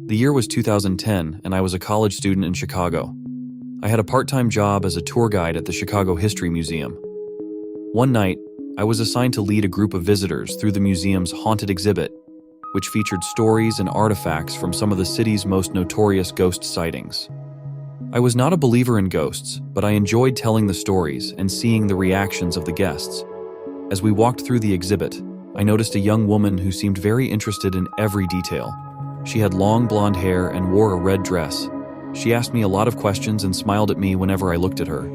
The year was 2010, and I was a college student in Chicago. I had a part-time job as a tour guide at the Chicago History Museum. One night, I was assigned to lead a group of visitors through the museum's haunted exhibit, which featured stories and artifacts from some of the city's most notorious ghost sightings. I was not a believer in ghosts, but I enjoyed telling the stories and seeing the reactions of the guests. As we walked through the exhibit, I noticed a young woman who seemed very interested in every detail. She had long blonde hair and wore a red dress. She asked me a lot of questions and smiled at me whenever I looked at her.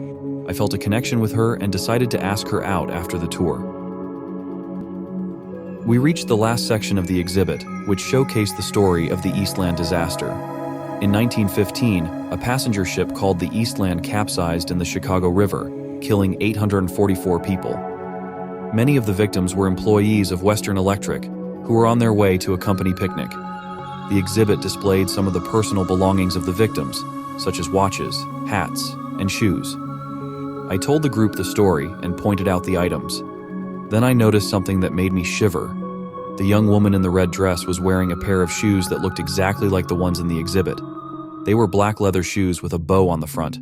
I felt a connection with her and decided to ask her out after the tour. We reached the last section of the exhibit, which showcased the story of the Eastland disaster. In 1915, a passenger ship called the Eastland capsized in the Chicago River, killing 844 people. Many of the victims were employees of Western Electric, who were on their way to a company picnic. The exhibit displayed some of the personal belongings of the victims, such as watches, hats, and shoes. I told the group the story and pointed out the items. Then I noticed something that made me shiver. The young woman in the red dress was wearing a pair of shoes that looked exactly like the ones in the exhibit. They were black leather shoes with a bow on the front.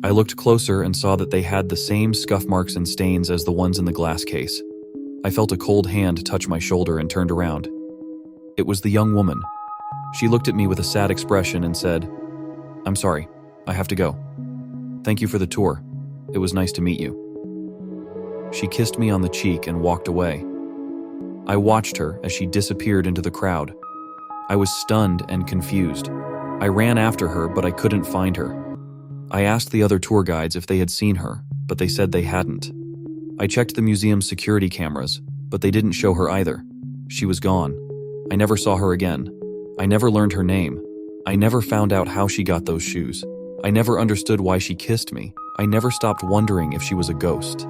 I looked closer and saw that they had the same scuff marks and stains as the ones in the glass case. I felt a cold hand touch my shoulder and turned around. It was the young woman. She looked at me with a sad expression and said, "I'm sorry, I have to go. Thank you for the tour. It was nice to meet you." She kissed me on the cheek and walked away. I watched her as she disappeared into the crowd. I was stunned and confused. I ran after her, but I couldn't find her. I asked the other tour guides if they had seen her, but they said they hadn't. I checked the museum's security cameras, but they didn't show her either. She was gone. I never saw her again. I never learned her name. I never found out how she got those shoes. I never understood why she kissed me. I never stopped wondering if she was a ghost.